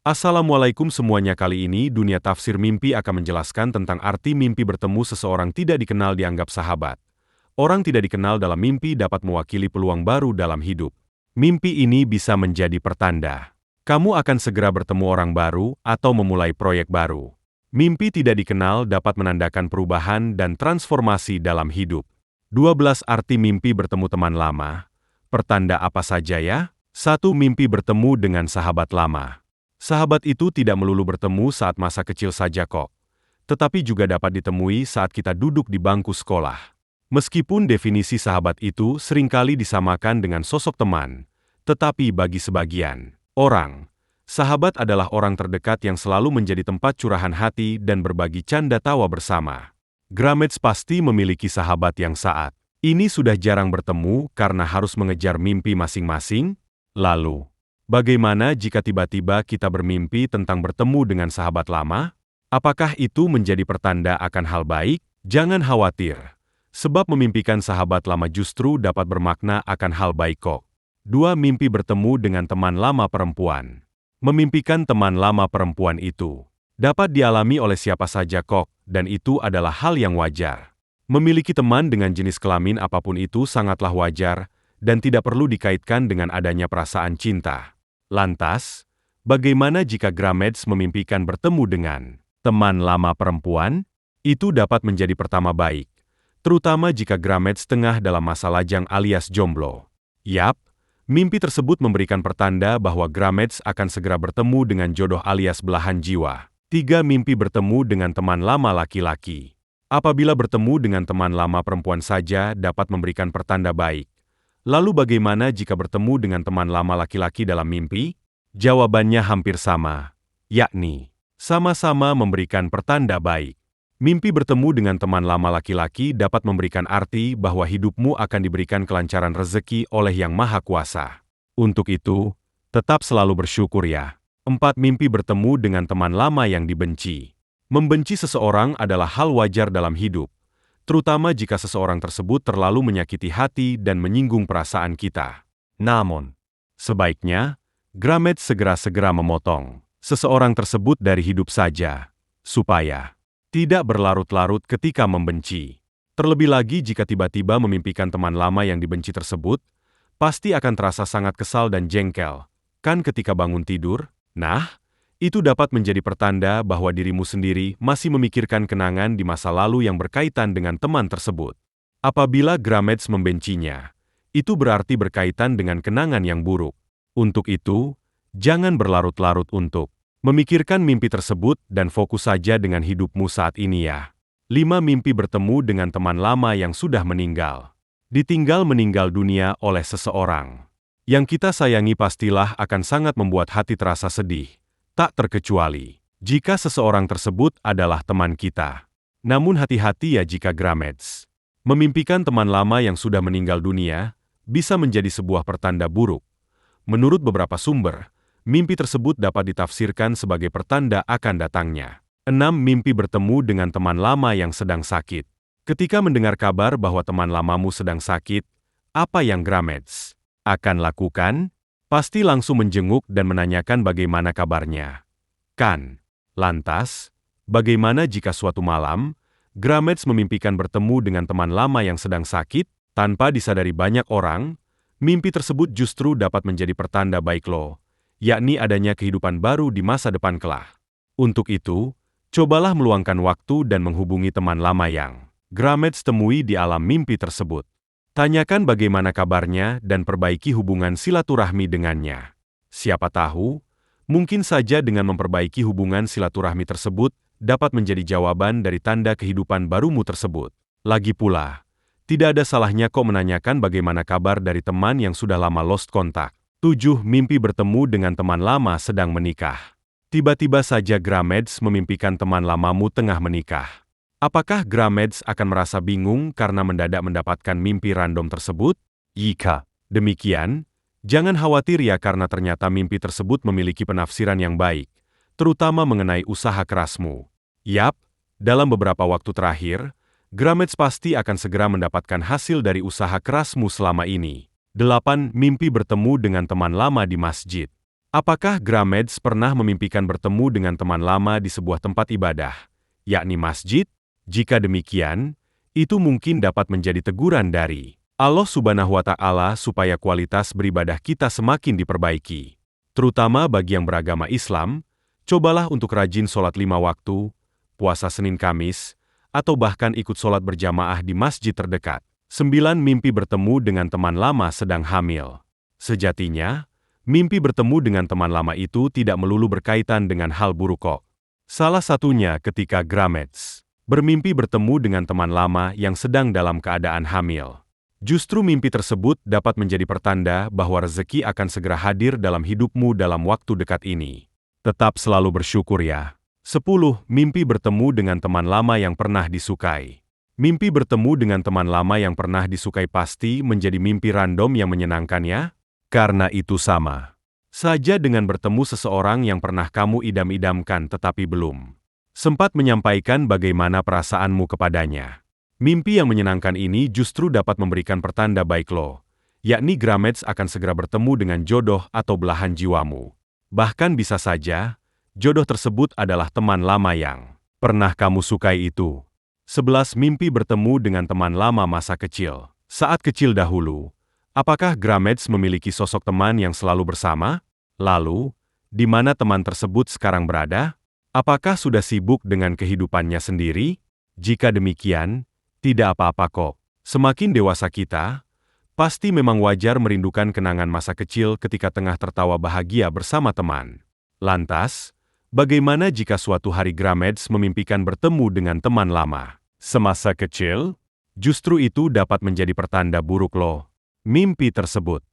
Assalamualaikum semuanya, kali ini dunia tafsir mimpi akan menjelaskan tentang arti mimpi bertemu seseorang tidak dikenal dianggap sahabat. Orang tidak dikenal dalam mimpi dapat mewakili peluang baru dalam hidup. Mimpi ini bisa menjadi pertanda kamu akan segera bertemu orang baru atau memulai proyek baru. Mimpi tidak dikenal dapat menandakan perubahan dan transformasi dalam hidup. 12 arti mimpi bertemu teman lama. Pertanda apa saja ya? 1. Mimpi bertemu dengan sahabat lama. Sahabat itu tidak melulu bertemu saat masa kecil saja kok, tetapi juga dapat ditemui saat kita duduk di bangku sekolah. Meskipun definisi sahabat itu seringkali disamakan dengan sosok teman, tetapi bagi sebagian orang, sahabat adalah orang terdekat yang selalu menjadi tempat curahan hati dan berbagi canda tawa bersama. Grametz pasti memiliki sahabat yang saat ini sudah jarang bertemu karena harus mengejar mimpi masing-masing. Lalu, bagaimana jika tiba-tiba kita bermimpi tentang bertemu dengan sahabat lama? Apakah itu menjadi pertanda akan hal baik? Jangan khawatir, sebab memimpikan sahabat lama justru dapat bermakna akan hal baik kok. 2. Mimpi bertemu dengan teman lama perempuan. Memimpikan teman lama perempuan itu dapat dialami oleh siapa saja kok, dan itu adalah hal yang wajar. Memiliki teman dengan jenis kelamin apapun itu sangatlah wajar, dan tidak perlu dikaitkan dengan adanya perasaan cinta. Lantas, bagaimana jika Grametz memimpikan bertemu dengan teman lama perempuan? Itu dapat menjadi pertama baik, terutama jika Grametz tengah dalam masa lajang alias jomblo. Yap, mimpi tersebut memberikan pertanda bahwa Grametz akan segera bertemu dengan jodoh alias belahan jiwa. 3. Mimpi bertemu dengan teman lama laki-laki. Apabila bertemu dengan teman lama perempuan saja dapat memberikan pertanda baik. Lalu bagaimana jika bertemu dengan teman lama laki-laki dalam mimpi? Jawabannya hampir sama, yakni sama-sama memberikan pertanda baik. Mimpi bertemu dengan teman lama laki-laki dapat memberikan arti bahwa hidupmu akan diberikan kelancaran rezeki oleh Yang Maha Kuasa. Untuk itu, tetap selalu bersyukur ya. 4. Mimpi bertemu dengan teman lama yang dibenci. Membenci seseorang adalah hal wajar dalam hidup, terutama jika seseorang tersebut terlalu menyakiti hati dan menyinggung perasaan kita. Namun, sebaiknya, Grametz segera-segera memotong seseorang tersebut dari hidup saja, supaya tidak berlarut-larut ketika membenci. Terlebih lagi jika tiba-tiba memimpikan teman lama yang dibenci tersebut, pasti akan terasa sangat kesal dan jengkel, kan ketika bangun tidur? Nah, itu dapat menjadi pertanda bahwa dirimu sendiri masih memikirkan kenangan di masa lalu yang berkaitan dengan teman tersebut. Apabila Grametz membencinya, itu berarti berkaitan dengan kenangan yang buruk. Untuk itu, jangan berlarut-larut untuk memikirkan mimpi tersebut dan fokus saja dengan hidupmu saat ini ya. 5. Mimpi bertemu dengan teman lama yang sudah meninggal. Ditinggal meninggal dunia oleh seseorang yang kita sayangi pastilah akan sangat membuat hati terasa sedih. Tak terkecuali jika seseorang tersebut adalah teman kita. Namun hati-hati ya jika Grametz memimpikan teman lama yang sudah meninggal dunia, bisa menjadi sebuah pertanda buruk. Menurut beberapa sumber, mimpi tersebut dapat ditafsirkan sebagai pertanda akan datangnya 6. Mimpi bertemu dengan teman lama yang sedang sakit. Ketika mendengar kabar bahwa teman lamamu sedang sakit, apa yang Grametz akan lakukan? Pasti langsung menjenguk dan menanyakan bagaimana kabarnya. Kan? Lantas, bagaimana jika suatu malam, Grametz memimpikan bertemu dengan teman lama yang sedang sakit, tanpa disadari banyak orang? Mimpi tersebut justru dapat menjadi pertanda baik loh, yakni adanya kehidupan baru di masa depan kelak. Untuk itu, cobalah meluangkan waktu dan menghubungi teman lama yang Grametz temui di alam mimpi tersebut. Tanyakan bagaimana kabarnya dan perbaiki hubungan silaturahmi dengannya. Siapa tahu, mungkin saja dengan memperbaiki hubungan silaturahmi tersebut dapat menjadi jawaban dari tanda kehidupan barumu tersebut. Lagi pula, tidak ada salahnya kok menanyakan bagaimana kabar dari teman yang sudah lama lost kontak. 7. Mimpi bertemu dengan teman lama sedang menikah. Tiba-tiba saja Grametz memimpikan teman lamamu tengah menikah. Apakah Grametz akan merasa bingung karena mendadak mendapatkan mimpi random tersebut? Jika demikian, jangan khawatir ya karena ternyata mimpi tersebut memiliki penafsiran yang baik, terutama mengenai usaha kerasmu. Yap, dalam beberapa waktu terakhir, Grametz pasti akan segera mendapatkan hasil dari usaha kerasmu selama ini. 8. Mimpi bertemu dengan teman lama di masjid. Apakah Grameds pernah memimpikan bertemu dengan teman lama di sebuah tempat ibadah, yakni masjid? Jika demikian, itu mungkin dapat menjadi teguran dari Allah Subhanahu wa Ta'ala supaya kualitas beribadah kita semakin diperbaiki. Terutama bagi yang beragama Islam, cobalah untuk rajin sholat 5 waktu, puasa Senin Kamis, atau bahkan ikut sholat berjamaah di masjid terdekat. 9. Mimpi bertemu dengan teman lama sedang hamil. Sejatinya, mimpi bertemu dengan teman lama itu tidak melulu berkaitan dengan hal buruk kok. Salah satunya ketika Grameds bermimpi bertemu dengan teman lama yang sedang dalam keadaan hamil. Justru mimpi tersebut dapat menjadi pertanda bahwa rezeki akan segera hadir dalam hidupmu dalam waktu dekat ini. Tetap selalu bersyukur ya. 10. Mimpi bertemu dengan teman lama yang pernah disukai. Mimpi bertemu dengan teman lama yang pernah disukai pasti menjadi mimpi random yang menyenangkan ya? Karena itu sama saja dengan bertemu seseorang yang pernah kamu idam-idamkan tetapi belum sempat menyampaikan bagaimana perasaanmu kepadanya. Mimpi yang menyenangkan ini justru dapat memberikan pertanda baik lo, yakni Grameds akan segera bertemu dengan jodoh atau belahan jiwamu. Bahkan bisa saja, jodoh tersebut adalah teman lama yang pernah kamu sukai itu. 11. Mimpi bertemu dengan teman lama masa kecil. Saat kecil dahulu, apakah Grameds memiliki sosok teman yang selalu bersama? Lalu, di mana teman tersebut sekarang berada? Apakah sudah sibuk dengan kehidupannya sendiri? Jika demikian, tidak apa-apa kok. Semakin dewasa kita, pasti memang wajar merindukan kenangan masa kecil ketika tengah tertawa bahagia bersama teman. Lantas, bagaimana jika suatu hari Grameds memimpikan bertemu dengan teman lama semasa kecil? Justru itu dapat menjadi pertanda buruk loh. Mimpi tersebut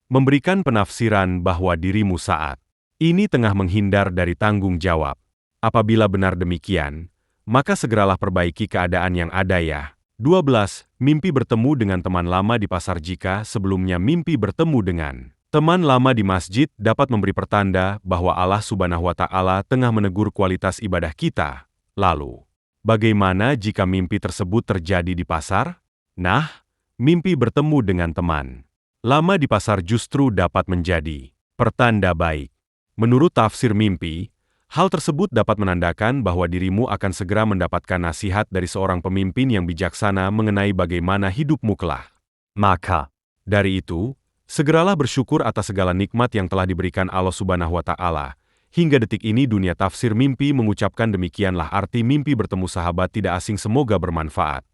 memberikan penafsiran bahwa dirimu saat ini tengah menghindar dari tanggung jawab. Apabila benar demikian, maka segeralah perbaiki keadaan yang ada ya. 12. Mimpi bertemu dengan teman lama di pasar. Jika sebelumnya mimpi bertemu dengan teman lama di masjid dapat memberi pertanda bahwa Allah Subhanahu wa Ta'ala tengah menegur kualitas ibadah kita. Lalu, bagaimana jika mimpi tersebut terjadi di pasar? Nah, mimpi bertemu dengan teman lama di pasar justru dapat menjadi pertanda baik. Menurut tafsir mimpi, hal tersebut dapat menandakan bahwa dirimu akan segera mendapatkan nasihat dari seorang pemimpin yang bijaksana mengenai bagaimana hidupmu kelak. Maka, dari itu, segeralah bersyukur atas segala nikmat yang telah diberikan Allah Subhanahu wa Ta'ala. Hingga detik ini dunia tafsir mimpi mengucapkan demikianlah arti mimpi bertemu sahabat tidak asing, semoga bermanfaat.